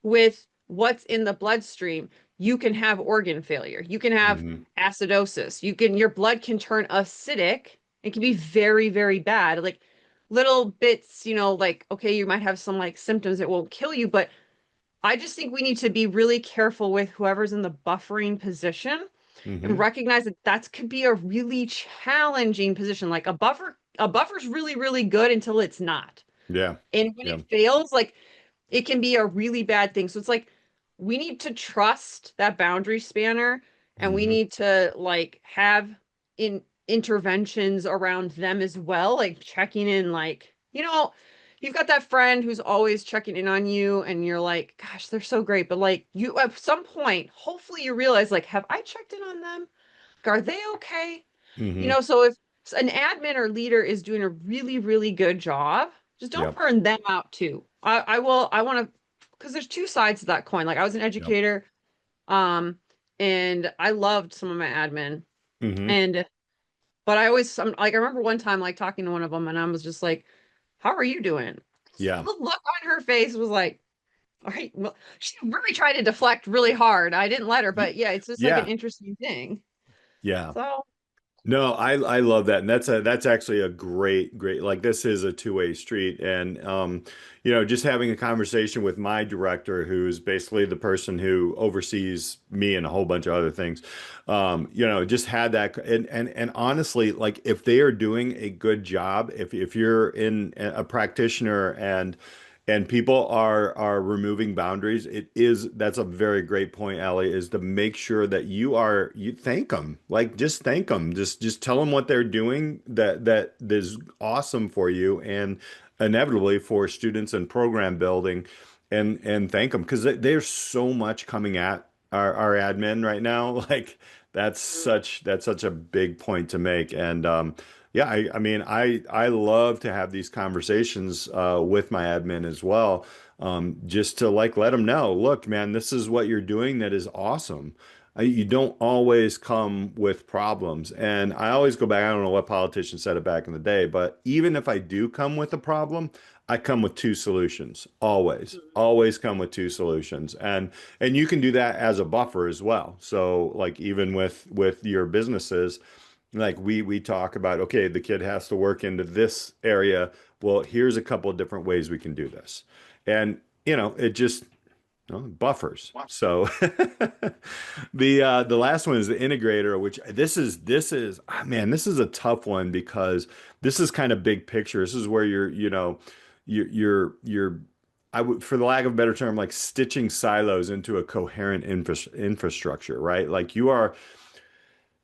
Speaker 2: with what's in the bloodstream, you can have organ failure. You can have
Speaker 1: Hmm.
Speaker 2: acidosis. Your blood can turn acidic. It can be very, very bad. Like little bits, like, okay, you might have some like symptoms that won't kill you, but I just think we need to be really careful with whoever's in the buffering position and
Speaker 1: Hmm.
Speaker 2: recognize that that could be a really challenging position. Like a buffer's really, really good until it's not.
Speaker 1: Yeah.
Speaker 2: And when
Speaker 1: Yeah.
Speaker 2: it fails, like it can be a really bad thing. So it's like we need to trust that boundary spanner and we
Speaker 1: Hmm.
Speaker 2: need to like have interventions around them as well, like checking in, like, you've got that friend who's always checking in on you and you're like, gosh, they're so great. But like you at some point, hopefully you realize like, have I checked in on them? Are they okay?
Speaker 1: Hmm.
Speaker 2: So if an admin or leader is doing a really, really good job, just don't
Speaker 1: Yep.
Speaker 2: burn them out too. I want to, because there's two sides to that coin. Like I was an
Speaker 1: Yep.
Speaker 2: educator, and I loved some of my admin.
Speaker 1: Hmm.
Speaker 2: And, but I remember one time like talking to one of them and I was just like, how are you doing?
Speaker 1: Yeah.
Speaker 2: The look on her face was like, all right, well, she really tried to deflect really hard. I didn't let her,
Speaker 1: Y-
Speaker 2: but yeah, it's just like an
Speaker 1: Yeah.
Speaker 2: interesting thing.
Speaker 1: Yeah.
Speaker 2: So,
Speaker 1: No, I love that. And that's actually a great, like this is a two-way street. And just having a conversation with my director, who's basically the person who oversees me and a whole bunch of other things. Just had that and honestly, like if they are doing a good job, if you're in a practitioner and people are removing boundaries, that's a very great point, Allie, is to make sure that you thank them. Like just thank them. Just tell them what they're doing that is awesome for you and inevitably for students and program building and thank them because there's so much coming at our admin right now. Like that's such a big point to make. And yeah, I mean, I love to have these conversations with my admin as well, just to like let them know, look, man, this is what you're doing that is awesome. You don't always come with problems, and I always go back. I don't know what politician said it back in the day, but even if I do come with a problem, I come with two solutions. Always come with two solutions, and you can do that as a buffer as well. So, like even with your businesses like we talk about, okay, the kid has to work into this area. Well, here's a couple of different ways we can do this. And it just buffers. So the last one is the integrator, which this is man, this is a tough one because this is kind of big picture. This is where you're I would, for the lack of a better term, like stitching silos into a coherent infrastructure, right? Like you are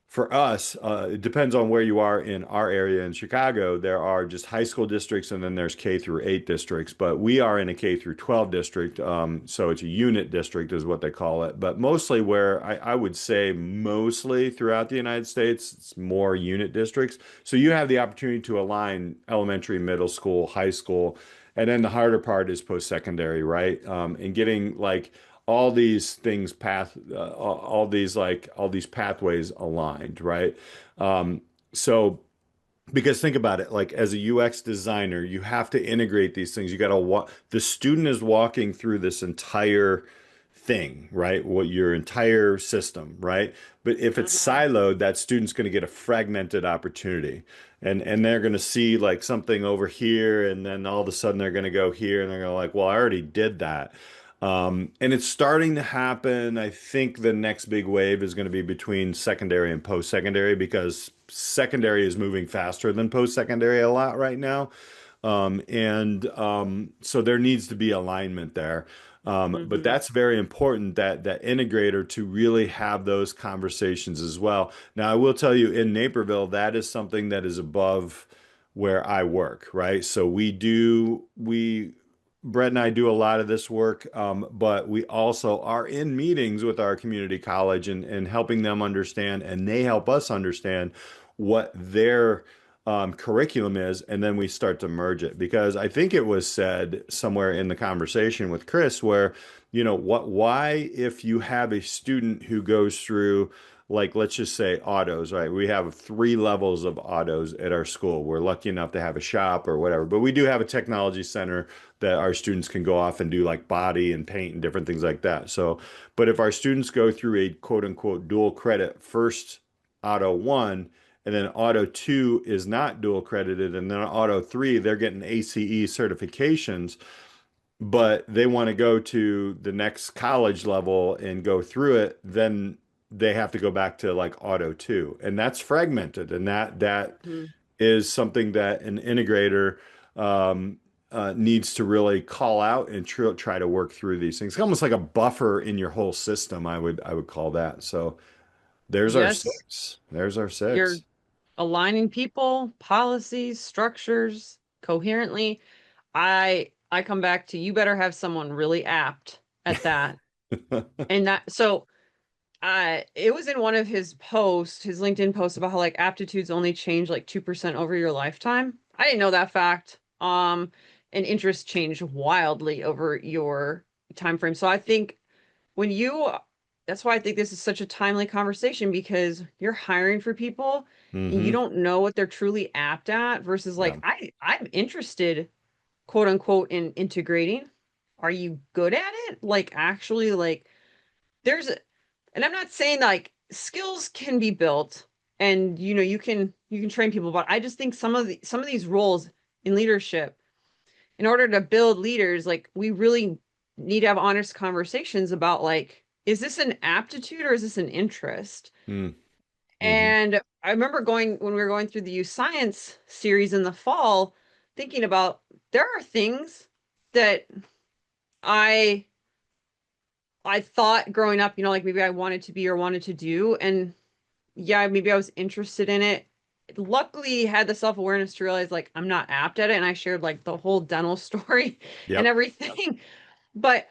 Speaker 1: for us, it depends on where you are in our area in Chicago. There are just high school districts and then there's K through 8 districts, but we are in a K through 12 district. So it's a unit district is what they call it. But mostly where I would say mostly throughout the United States, it's more unit districts. So you have the opportunity to align elementary, middle school, high school. And then the harder part is post-secondary, right? And getting like all these things all these pathways aligned, right? So because think about it, like as a UX designer, you have to integrate these things. You got to the student is walking through this entire thing, right? What your entire system, right? But if it's
Speaker 2: Mhm.
Speaker 1: siloed, that student's going to get a fragmented opportunity. And they're going to see like something over here, and then all of a sudden they're going to go here, and they're going to like, well, I already did that. And it's starting to happen. I think the next big wave is going to be between secondary and post-secondary because secondary is moving faster than post-secondary a lot right now. And so there needs to be alignment there. But
Speaker 2: Mhm.
Speaker 1: that's very important that integrator to really have those conversations as well. Now, I will tell you in Naperville, that is something that is above where I work, right? So Brett and I do a lot of this work, but we also are in meetings with our community college and helping them understand, and they help us understand what their curriculum is, and then we start to merge it. Because I think it was said somewhere in the conversation with Chris why if you have a student who goes through like let's just say autos, right? We have 3 levels of autos at our school. We're lucky enough to have a shop or whatever, but we do have a technology center that our students can go off and do like body and paint and different things like that. So, but if our students go through a quote unquote dual credit first auto one, and then auto two is not dual credited, and then auto three, they're getting ACE certifications, but they want to go to the next college level and go through it, then they have to go back to like auto two. And that's fragmented. And that
Speaker 2: Mhm.
Speaker 1: is something that an integrator needs to really call out and try to work through these things. It's almost like a buffer in your whole system, I would call that. So there's our
Speaker 2: Yes,
Speaker 1: six. There's our
Speaker 2: you're
Speaker 1: six.
Speaker 2: aligning people, policies, structures coherently. I come back to you better have someone really apt at that. And that so it was in one of his posts, his LinkedIn posts about how like aptitudes only change like 2% over your lifetime. I didn't know that fact. And interests change wildly over your time frame. So I think when you that's why I think this is such a timely conversation because you're hiring for people and you
Speaker 1: Hmm.
Speaker 2: don't know what they're truly apt at versus
Speaker 1: Yeah.
Speaker 2: like I'm interested quote unquote in integrating. Are you good at it? Like actually like there's a, and I'm not saying like skills can be built and you can train people, but I just think some of these roles in leadership, in order to build leaders, like we really need to have honest conversations about like, is this an aptitude or is this an interest?
Speaker 1: Mm-hmm.
Speaker 2: And I remember going when we were going through the youth science series in the fall, thinking about there are things that I I thought growing up, like maybe I wanted to be or wanted to do. And yeah, maybe I was interested in it. Luckily, had the self-awareness to realize like I'm not apt at it. And I shared like the whole dental story and
Speaker 1: Yep.
Speaker 2: everything. But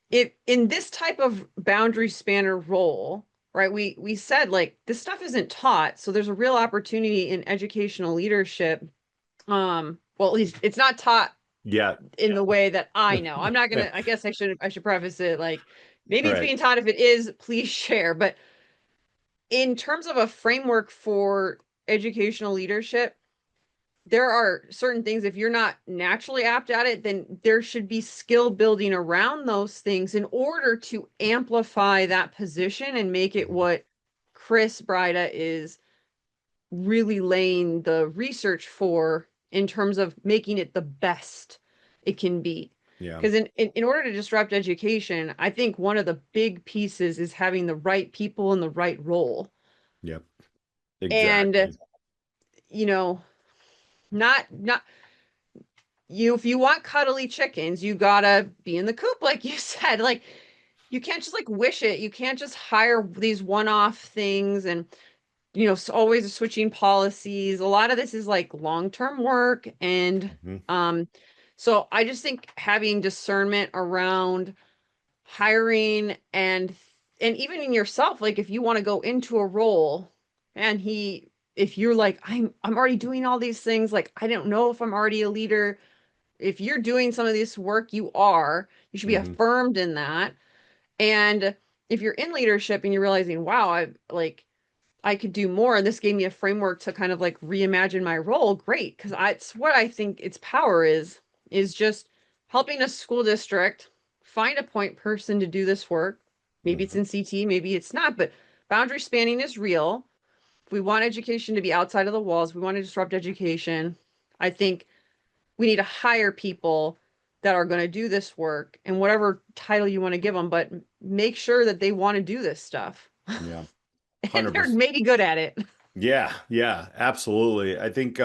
Speaker 2: it in this type of boundary spanner role, right? We said like this stuff isn't taught. So there's a real opportunity in educational leadership. Well, at least it's not taught
Speaker 1: Yeah.
Speaker 2: in the way that I know. I'm not gonna, I guess I should preface it like maybe it's
Speaker 1: Right.
Speaker 2: being taught. If it is, please share. But in terms of a framework for educational leadership, there are certain things, if you're not naturally apt at it, then there should be skill building around those things in order to amplify that position and make it what Chris Brida is really laying the research for in terms of making it the best it can be.
Speaker 1: Yeah.
Speaker 2: Because in order to disrupt education, I think one of the big pieces is having the right people in the right role.
Speaker 1: Yep.
Speaker 2: And,
Speaker 1: Exactly.
Speaker 2: you know, not if you want cuddly chickens, you gotta be in the coop, like you said. Like you can't just like wish it. You can't just hire these one-off things and always switching policies. A lot of this is like long-term work. And
Speaker 1: Hmm.
Speaker 2: um, so I just think having discernment around hiring and even in yourself, like if you want to go into a role and if you're like, I'm already doing all these things, like I don't know if I'm already a leader. If you're doing some of this work, you should be
Speaker 1: Hmm.
Speaker 2: affirmed in that. And if you're in leadership and you're realizing, wow, I could do more. And this gave me a framework to kind of like reimagine my role. Great. Because it's what I think its power is just helping a school district find a point person to do this work. Maybe it's
Speaker 1: Hmm.
Speaker 2: in CT, maybe it's not, but boundary spanning is real. If we want education to be outside of the walls, we want to disrupt education. I think we need to hire people that are going to do this work and whatever title you want to give them, but make sure that they want to do this stuff
Speaker 1: Yeah.
Speaker 2: and they're
Speaker 1: 100%.
Speaker 2: maybe good at it.
Speaker 1: Yeah, yeah, absolutely. I think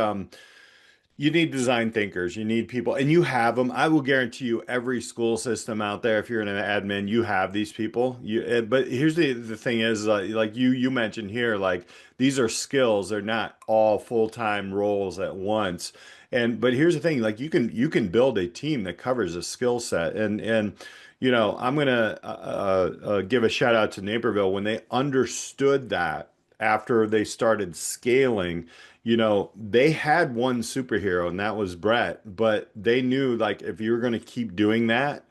Speaker 1: you need design thinkers. You need people, and you have them. I will guarantee you, every school system out there, if you're an admin, you have these people. But here's the thing is, like you mentioned here, like these are skills. They're not all full-time roles at once. But here's the thing, like you can build a team that covers a skill set. And I'm gonna give a shout out to Naperville when they understood that after they started scaling. They had one superhero and that was Brett, but they knew like if you were going to keep doing that,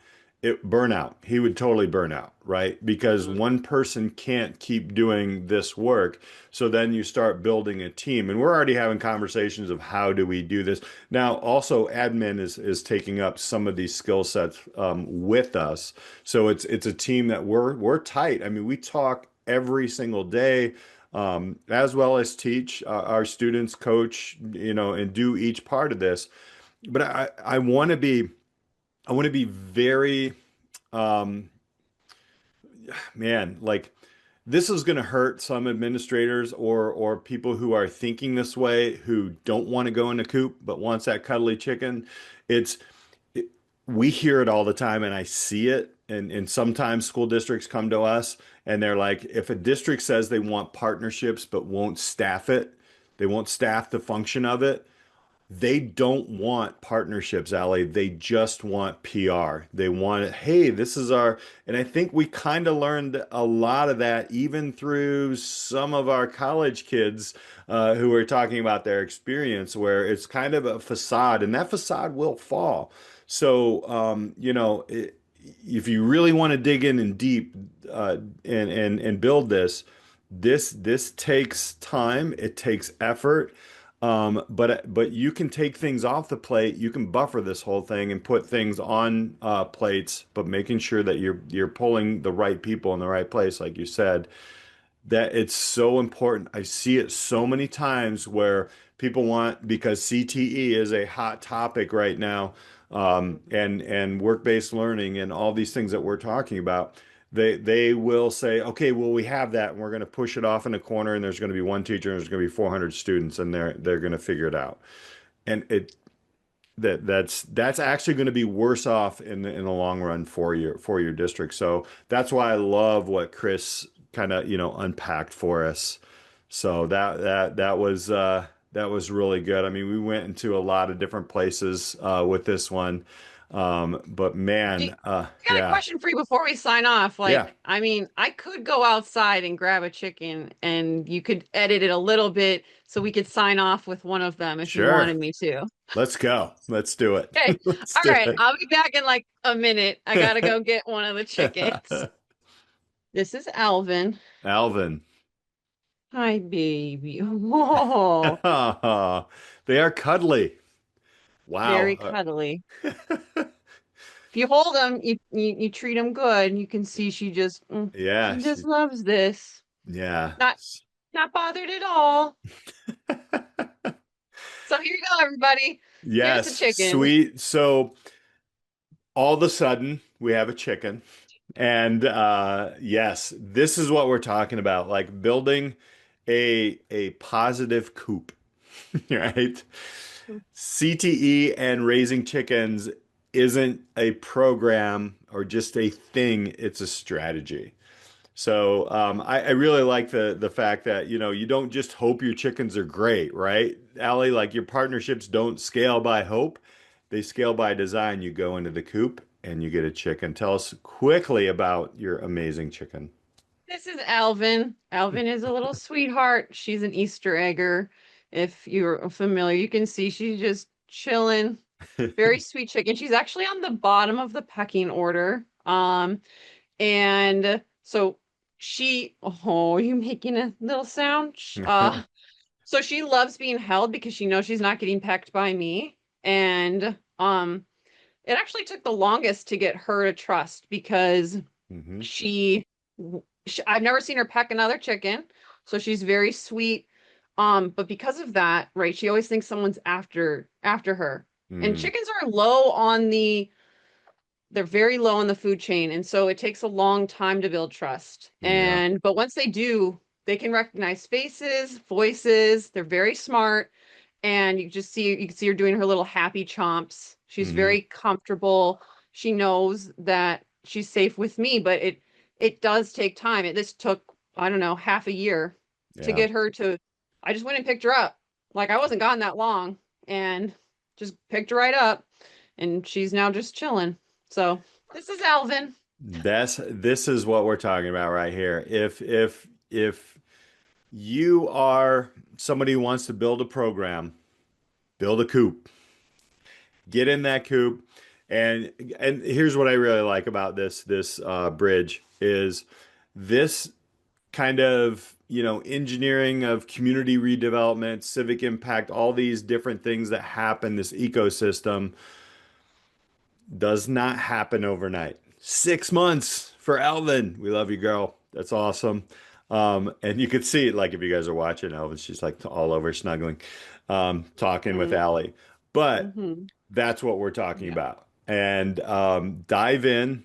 Speaker 1: it burnout. He would totally burn out, right? Because
Speaker 2: Mhm.
Speaker 1: one person can't keep doing this work. So then you start building a team. And we're already having conversations of how do we do this. Now, also admin is taking up some of these skill sets with us. So it's a team that we're tight. I mean, we talk every single day. As well as teach our students, coach, and do each part of this. But I want to be very um, man, like this is going to hurt some administrators or people who are thinking this way who don't want to go in the coop but wants that cuddly chicken. It's it, we hear it all the time and I see it and sometimes school districts come to us and they're like if a district says they want partnerships but won't staff it, they won't staff the function of it. They don't want partnerships, Allie. They just want PR. They want it, hey, this is our, and I think we kind of learned a lot of that even through some of our college kids who are talking about their experience, where it's kind of a facade, and that facade will fall. So, if you really want to dig in and deep and build this takes time, it takes effort. But you can take things off the plate. You can buffer this whole thing and put things on plates, but making sure that you're pulling the right people in the right place, like you said, that it's so important. I see it so many times where people want because CTE is a hot topic right now, and work-based learning and all these things that we're talking about. They will say, okay, well, we have that, and we're going to push it off in a corner, and there's going to be one teacher, and there's going to be 400 students, and they're going to figure it out. And that's actually going to be worse off in the long run for your district. So that's why I love what Chris kind of unpacked for us. So that was really good. I mean, we went into a lot of different places with this one, but
Speaker 2: Do
Speaker 1: man,
Speaker 2: I got a question for you before we sign off.
Speaker 1: yeah,
Speaker 2: Like, I mean, I could go outside and grab a chicken and you could edit it a little bit so we could sign off with one of them if you
Speaker 1: sure.
Speaker 2: wanted me to.
Speaker 1: Let's go. Let's do it.
Speaker 2: Okay.
Speaker 1: Let's
Speaker 2: All
Speaker 1: do
Speaker 2: right. I'll be back in like a minute. I gotta go
Speaker 1: it.
Speaker 2: get one of the chickens. This is Alvin.
Speaker 1: Alvin.
Speaker 2: Hi, baby. Oh,
Speaker 1: They are cuddly.
Speaker 2: very
Speaker 1: Wow.
Speaker 2: cuddly. If you hold them, you treat them good. You can see
Speaker 1: Yeah,
Speaker 2: she just loves this.
Speaker 1: yeah.
Speaker 2: Not not bothered at all. So here you go, everybody. Here's the
Speaker 1: Yes,
Speaker 2: chicken.
Speaker 1: sweet. So all of a sudden, we have a chicken. And yes, this is what we're talking about, like building a positive coop, right? CTE and raising chickens isn't a program or just a thing, it's a strategy. So I really like the fact that you don't just hope your chickens are great, right? Allie, like your partnerships don't scale by hope, they scale by design. You go into the coop and you get a chicken. Tell us quickly about your amazing chicken.
Speaker 2: This is Alvin. Alvin is a little sweetheart. She's an Easter egger. If you're familiar, you can see she's just chilling. Very sweet chicken. She's actually on the bottom of the pecking order. And so oh, are you making a little sound? So she loves being held because she knows she's not getting pecked by me. And it actually took the longest to get her to trust because
Speaker 1: Hmm.
Speaker 2: she, I've never seen her peck another chicken, so she's very sweet. But because of that, right, she always thinks someone's after her. And
Speaker 1: Mm,
Speaker 2: chickens are low on they're very low on the food chain, and so it takes a long time to build trust.
Speaker 1: yeah.
Speaker 2: But once they do, they can recognize faces, voices. They're very smart, and you can see her doing her little happy chomps. She's
Speaker 1: Hmm.
Speaker 2: very comfortable. She knows that she's safe with me, but it does take time. This took, I don't know, half a year to
Speaker 1: Yeah.
Speaker 2: get her to. I just went and picked her up. Like I wasn't gone that long, and just picked her right up, and she's now just chilling. So this is Alvin.
Speaker 1: This is what we're talking about right here. If you are somebody who wants to build a program, build a coop. Get in that coop. And here's what I really like about this bridge is this kind of, engineering of community redevelopment, civic impact, all these different things that happen, this ecosystem does not happen overnight. 6 months for Elvin. We love you, girl. That's awesome. And you could see it, like if you guys are watching, Elvin, she's like all over snuggling, talking with Allie. But
Speaker 2: Mm-hmm.
Speaker 1: that's what we're talking
Speaker 2: Yeah.
Speaker 1: about. And dive in,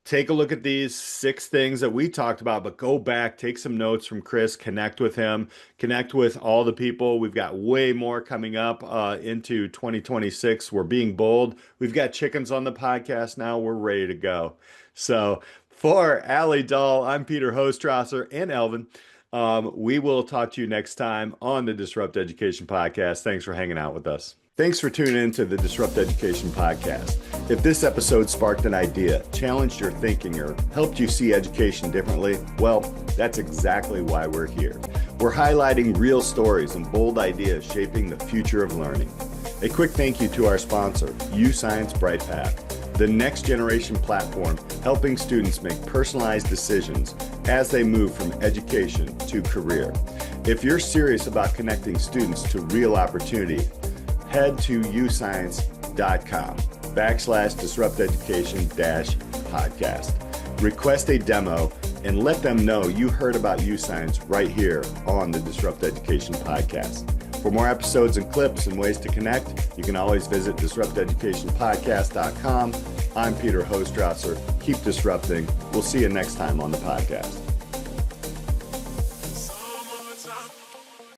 Speaker 1: take a look at these 6 things that we talked about, but go back, take some notes from Chris, connect with him, connect with all the people. We've got way more coming up into 2026. We're being bold. We've got chickens on the podcast now. We're ready to go. So for Alli Dahl, I'm Peter Hostrawser and Elvin. We will talk to you next time on the Disrupt Education Podcast. Thanks for hanging out with us. Thanks for tuning in to the Disrupt Education Podcast. If this episode sparked an idea, challenged your thinking, or helped you see education differently, well, that's exactly why we're here. We're highlighting real stories and bold ideas shaping the future of learning. A quick thank you to our sponsor, UScience BrightPath, the next generation platform helping students make personalized decisions as they move from education to career. If you're serious about connecting students to real opportunity, head to uscience.com/disrupt education-podcast. Request a demo and let them know you heard about UScience right here on the Disrupt Education Podcast. For more episodes and clips and ways to connect, you can always visit disrupteducationpodcast.com. I'm Peter Hostrawser. Keep disrupting. We'll see you next time on the podcast.